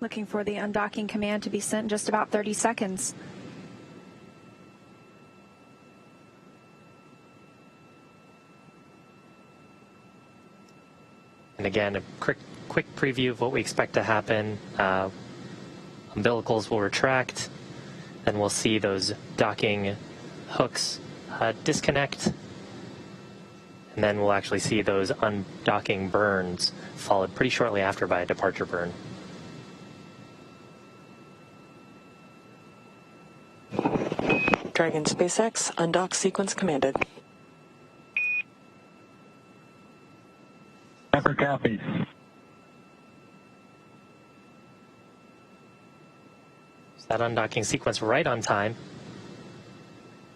Looking for the undocking command to be sent in just about 30 seconds. And again, a quick preview of what we expect to happen. Umbilicals will retract, then we'll see those docking hooks disconnect, and then we'll actually see those undocking burns followed pretty shortly after by a departure burn. Dragon SpaceX, undock sequence commanded. Pepper copies. So that undocking sequence right on time.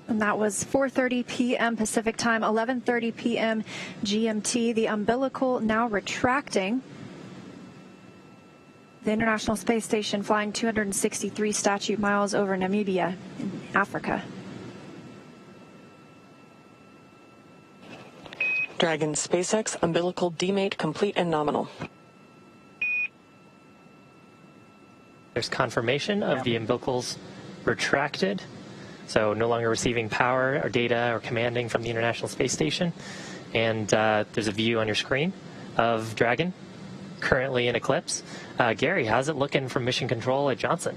And that was 4:30 p.m. Pacific time, 11:30 p.m. GMT. The umbilical now retracting. The International Space Station flying 263 statute miles over Namibia in Africa. Dragon SpaceX, umbilical demate complete and nominal. There's confirmation of the umbilicals retracted, so no longer receiving power or data or commanding from the International Space Station. And there's a view on your screen of Dragon, currently in eclipse. Gary, how's it looking from mission control at Johnson?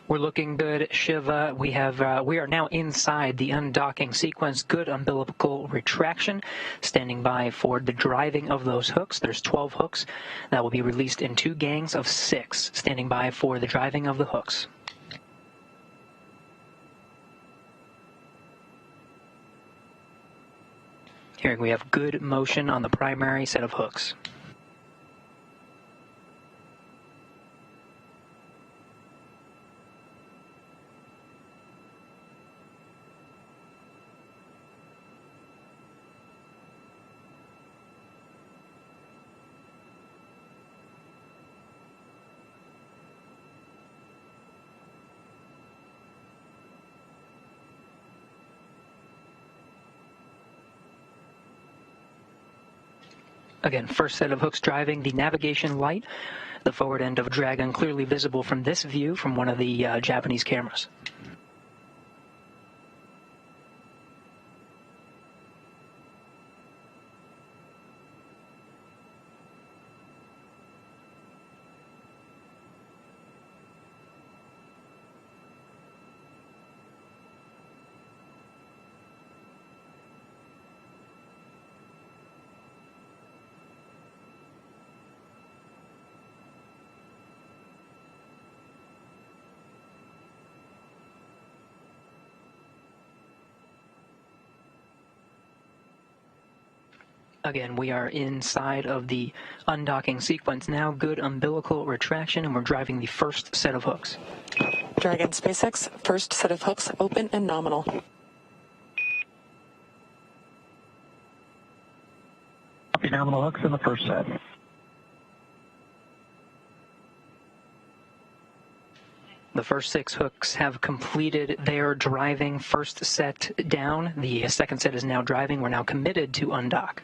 We're looking good, Shiva. We are now inside the undocking sequence. Good umbilical retraction. Standing by for the driving of those hooks. There's 12 hooks that will be released in 2 gangs of 6. Standing by for the driving of the hooks. Here we have good motion on the primary set of hooks. Again, first set of hooks driving, the navigation light, the forward end of Dragon clearly visible from this view from one of the Japanese cameras. Again, we are inside of the undocking sequence now. Good umbilical retraction, and we're driving the first set of hooks. Dragon SpaceX, first set of hooks open and nominal. Copy nominal hooks in the first set. The first 6 hooks have completed their driving first set down. The second set is now driving. We're now committed to undock.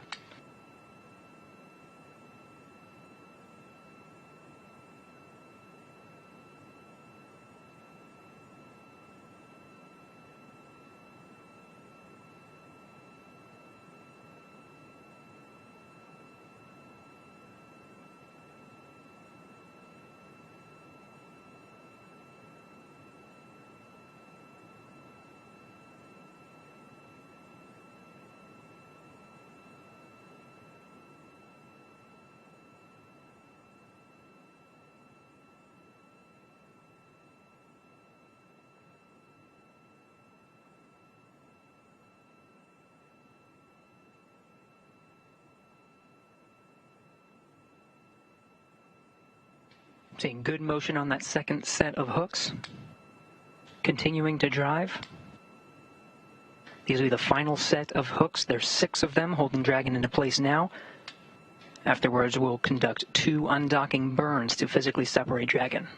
Seeing good motion on that second set of hooks. Continuing to drive. These will be the final set of hooks. There's 6 of them holding Dragon into place now. Afterwards, we'll conduct 2 undocking burns to physically separate Dragon.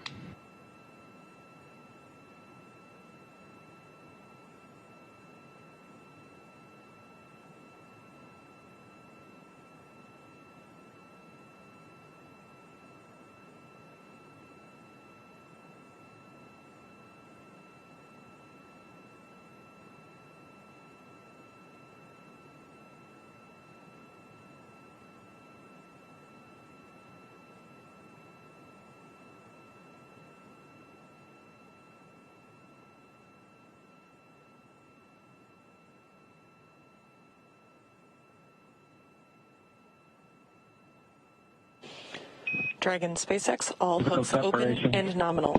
Dragon SpaceX, all hooks open separation. and nominal.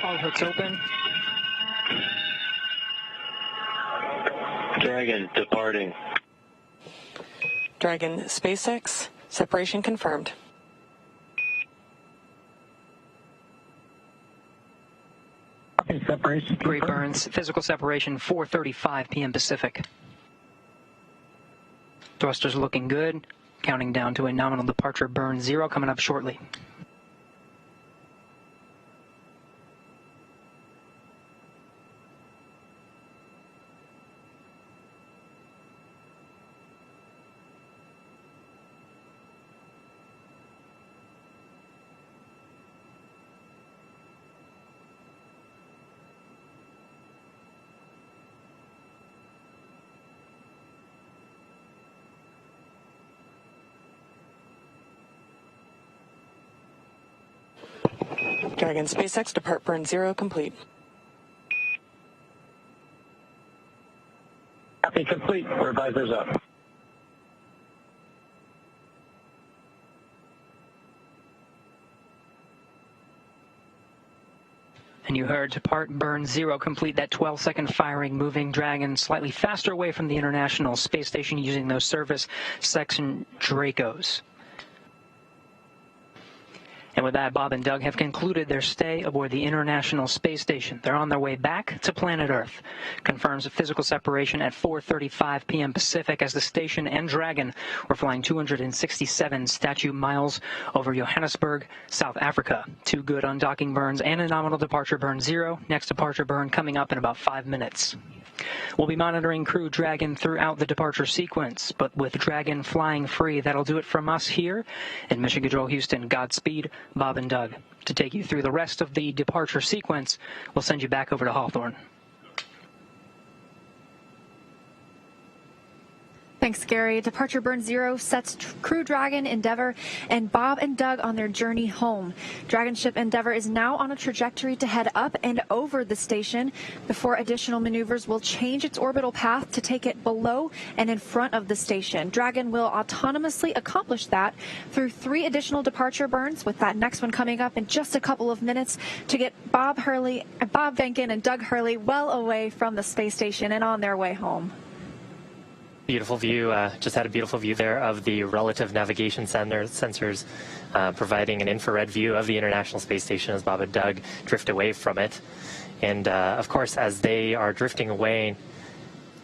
All hooks open. Dragon departing. Dragon SpaceX, separation confirmed. Copy, separation Great confirmed. burns. Physical separation 4:35 p.m. Pacific. Thrusters looking good. Counting down to a nominal departure burn 0 coming up shortly. Dragon SpaceX, depart burn 0 complete. Copy, complete. We're visors up. And you heard depart burn 0 complete, that 12-second firing, moving Dragon slightly faster away from the International Space Station using those service section Dracos. And with that, Bob and Doug have concluded their stay aboard the International Space Station. They're on their way back to planet Earth. Confirms a physical separation at 4:35 p.m. Pacific as the station and Dragon were flying 267 statute miles over Johannesburg, South Africa. 2 good undocking burns and a nominal departure burn 0. Next departure burn coming up in about 5 minutes. We'll be monitoring Crew Dragon throughout the departure sequence, but with Dragon flying free, that'll do it from us here in Mission Control Houston. Godspeed, Bob and Doug. To take you through the rest of the departure sequence, we'll send you back over to Hawthorne. Thanks, Gary. Departure burn 0 sets Crew Dragon, Endeavour, and Bob and Doug on their journey home. Dragon ship Endeavour is now on a trajectory to head up and over the station before additional maneuvers will change its orbital path to take it below and in front of the station. Dragon will autonomously accomplish that through 3 additional departure burns, with that next one coming up in just a couple of minutes to get Bob Behnken and Doug Hurley well away from the space station and on their way home. Beautiful view. Just had a beautiful view there of the relative navigation sensors providing an infrared view of the International Space Station as Bob and Doug drift away from it. And of course, as they are drifting away,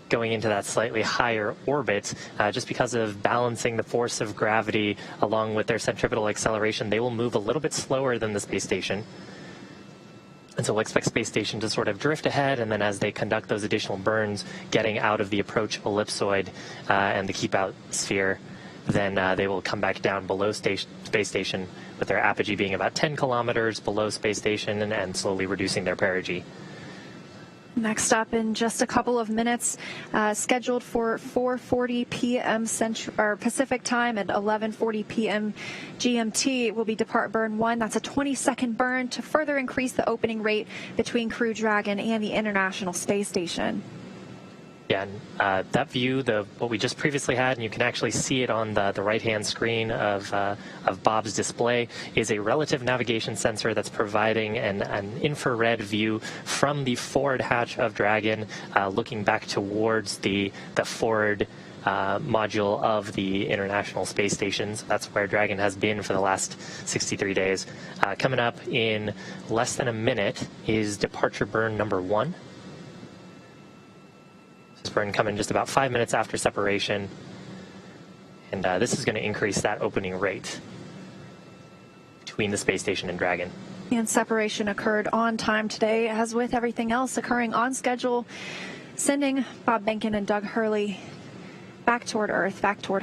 going into that slightly higher orbit, just because of balancing the force of gravity along with their centripetal acceleration, they will move a little bit slower than the space station. And so we'll expect space station to sort of drift ahead, and then as they conduct those additional burns, getting out of the approach ellipsoid and the keep out sphere, then they will come back down below space station with their apogee being about 10 kilometers below space station and slowly reducing their perigee. Next up in just a couple of minutes, scheduled for 4:40 p.m. Pacific time and 11:40 p.m. GMT will be depart burn 1. That's a 20-second burn to further increase the opening rate between Crew Dragon and the International Space Station. Yeah, and that view, what we just previously had, and you can actually see it on the right-hand screen of Bob's display, is a relative navigation sensor that's providing an infrared view from the forward hatch of Dragon, looking back towards the forward module of the International Space Station. So that's where Dragon has been for the last 63 days. Coming up in less than a minute is departure burn number 1. This burn coming just about 5 minutes after separation, and this is going to increase that opening rate between the space station and Dragon. And separation occurred on time today, as with everything else occurring on schedule, sending Bob Behnken and Doug Hurley back toward Earth, back toward